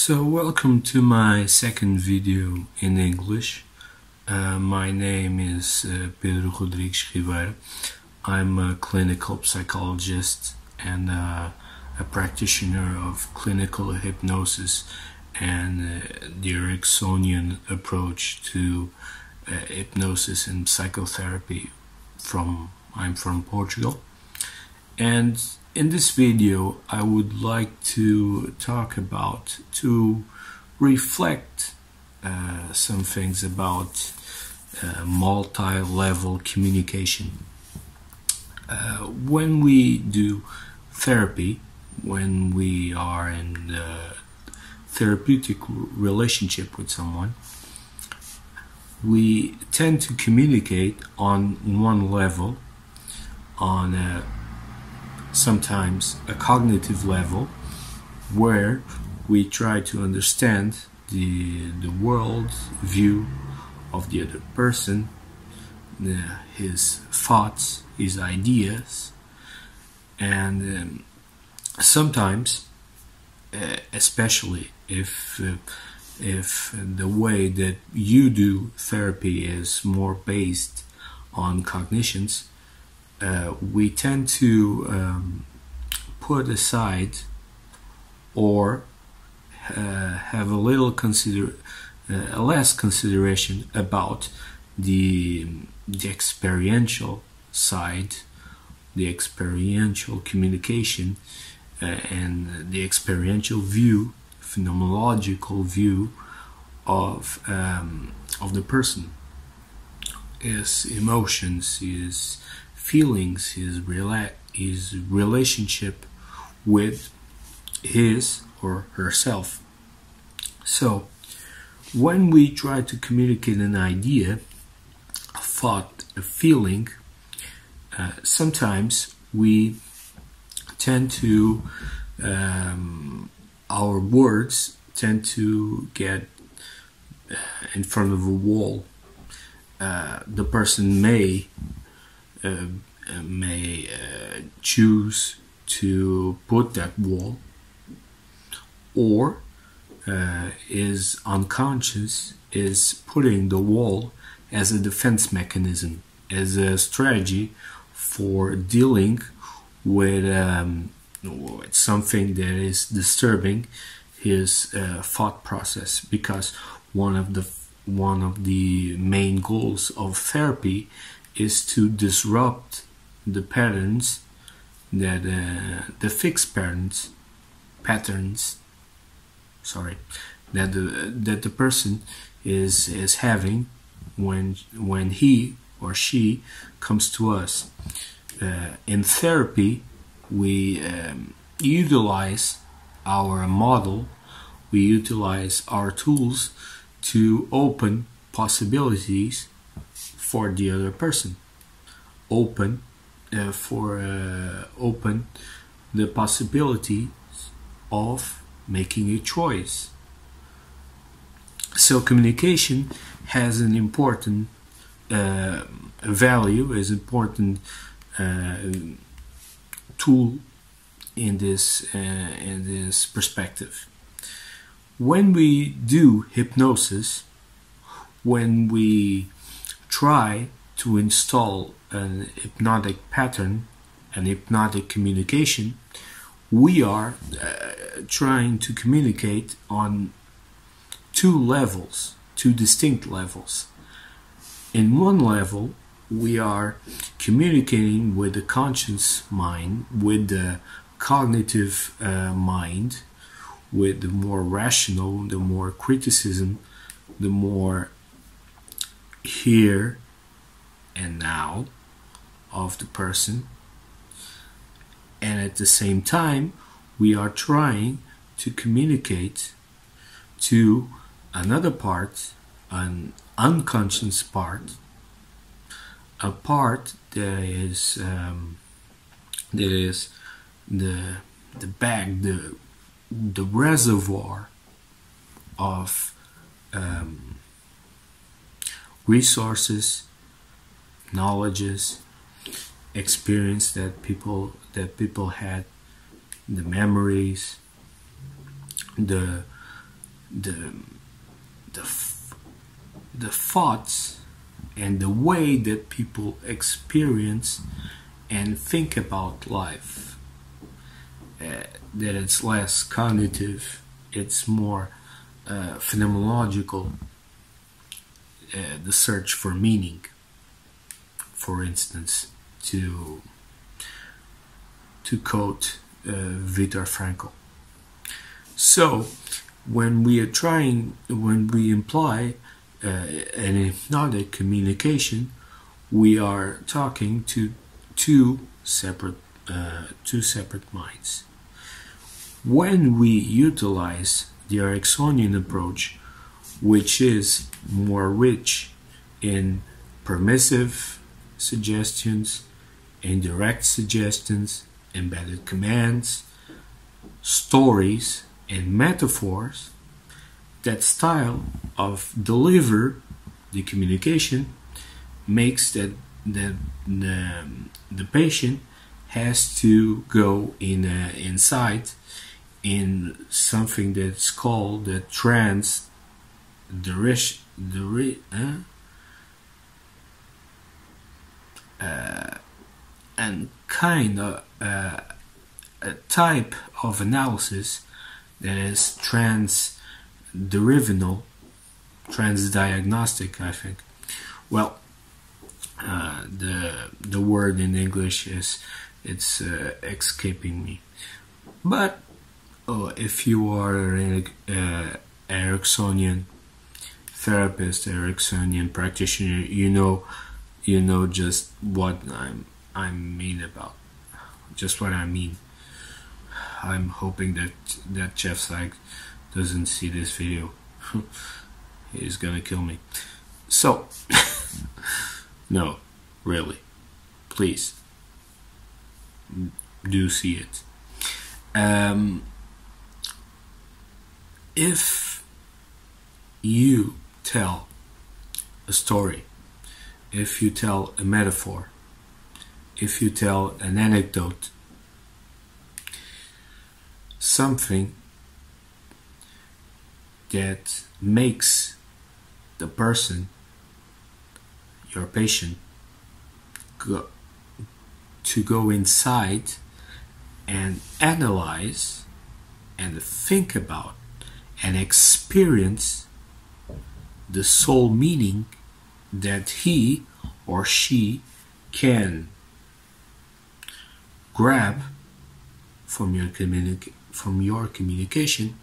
So welcome to my second video in English. My name is Pedro Rodrigues Ribeiro. I'm a clinical psychologist and a practitioner of clinical hypnosis and the Ericksonian approach to hypnosis and psychotherapy. I'm from Portugal, and in this video I would like to reflect some things about multi-level communication. When we do therapy, when we are in a therapeutic relationship with someone, we tend to communicate on one level, on sometimes a cognitive level, where we try to understand the world view of the other person, his thoughts, his ideas, and sometimes, especially if the way that you do therapy is more based on cognitions, we tend to put aside or have a less consideration about the experiential side, the experiential communication, and the experiential view, phenomenological view of the person, his emotions, his feelings, his relationship with his or herself. So when we try to communicate an idea, a thought, a feeling, sometimes we tend to our words tend to get in front of a wall. The person may choose to put that wall, or is unconscious, is putting the wall as a defense mechanism, as a strategy for dealing with something that is disturbing his thought process, because one of the main goals of therapy is to disrupt the patterns that the fixed patterns that the person is having when he or she comes to us. In therapy, we utilize our model, we utilize our tools to open possibilities for the other person, open the possibility of making a choice. So communication has an important value, is important tool in this perspective. When we do hypnosis, when we try to install an hypnotic pattern, an hypnotic communication, we are trying to communicate on two distinct levels. In one level, we are communicating with the conscious mind, with the cognitive mind, with the more rational, the more criticism, the more here and now of the person. And at the same time, we are trying to communicate to another part, an unconscious part, a part that is the bag, the reservoir of resources, knowledges, experience that people had, the memories, the the the thoughts and the way that people experience and think about life. That it's less cognitive, it's more phenomenological, the search for meaning, for instance, to quote Viktor Frankl. So when we imply an hypnotic communication, we are talking to two separate minds. When we utilize the Ericksonian approach, which is more rich in permissive suggestions, indirect suggestions, embedded commands, stories, and metaphors, that style of deliver the communication makes that the patient has to go inside in something that's called the and kind of a type of analysis that is transderivational, transdiagnostic, I think. Well, the word in English it's escaping me. But if you are an Ericksonian therapist, Ericksonian practitioner, you know just what I mean about. Just what I mean. I'm hoping that Jeff Sykes doesn't see this video. He's gonna kill me. So, no, really, please do see it. If you tell a story, if you tell a metaphor, if you tell an anecdote, something that makes the person, your patient, go inside and analyze and think about and experience the soul meaning that he or she can grab from your communication,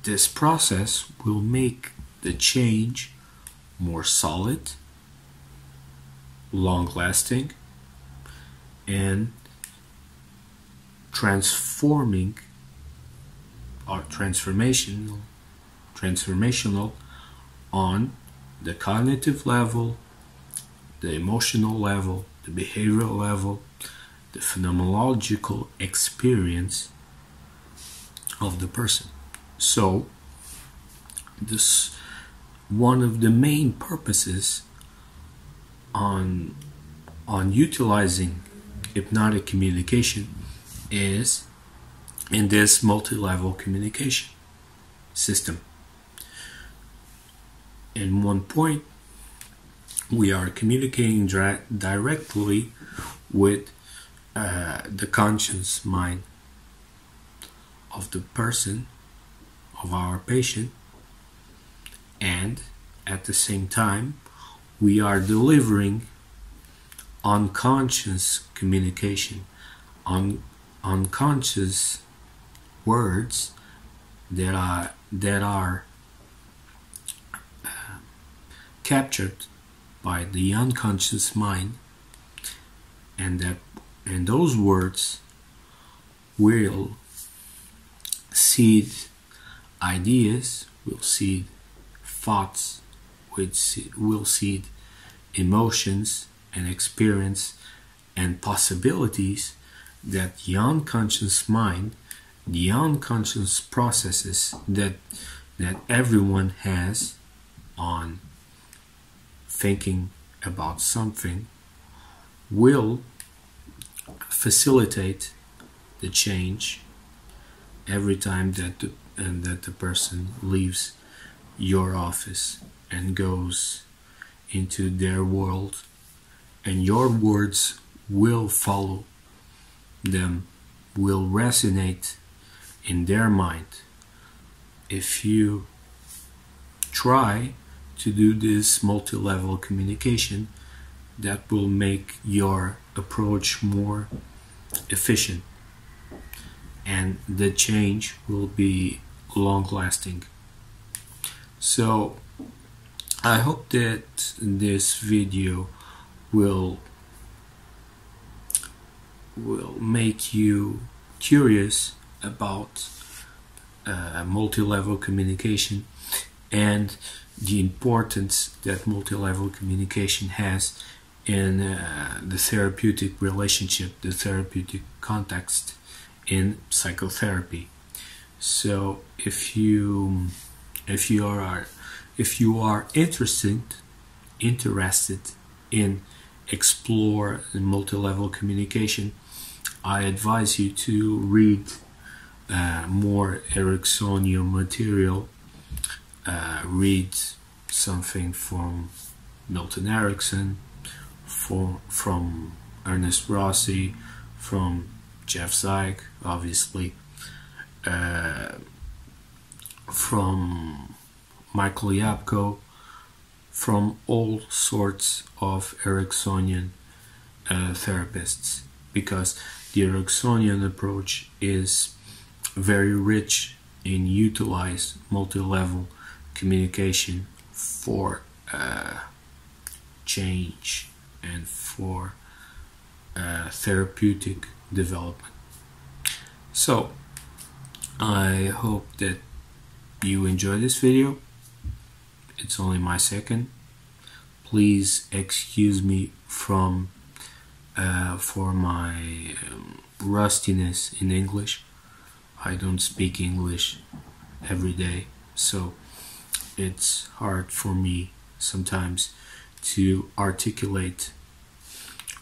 this process will make the change more solid, long-lasting, and transforming or transformational on the cognitive level, the emotional level, the behavioral level, the phenomenological experience of the person. So this one of the main purposes on utilizing hypnotic communication is in this multi-level communication system. In one point, we are communicating directly with the conscious mind of the person, of our patient, and at the same time we are delivering unconscious communication, unconscious words that are captured by the unconscious mind, and those words will seed ideas, will seed thoughts, will seed emotions and experience and possibilities that the unconscious mind, the unconscious processes that everyone has on thinking about something will facilitate the change every time that the person leaves your office and goes into their world, and your words will follow them, will resonate in their mind. If you try to do this multi-level communication, that will make your approach more efficient, and the change will be long-lasting. So I hope that this video will make you curious about multi-level communication and the importance that multi-level communication has in the therapeutic relationship, the therapeutic context in psychotherapy. So if you are interested in explore multi-level communication, I advise you to read more Ericksonian material. Read something from Milton Erickson, from Ernest Rossi, from Jeff Zeig, obviously, from Michael Yapko, from all sorts of Ericksonian therapists, because the Ericksonian approach is very rich in utilize multi-level communication for change and for therapeutic development. So I hope that you enjoy this video. It's only my second. Please excuse me from for my rustiness in English. I don't speak English every day, so it's hard for me sometimes to articulate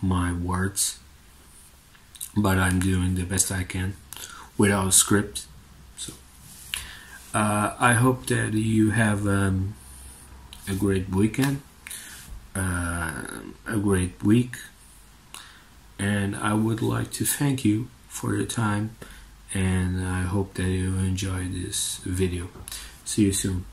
my words, but I'm doing the best I can without a script. So I hope that you have a great weekend, a great week, and I would like to thank you for your time, and I hope that you enjoy this video. See you soon.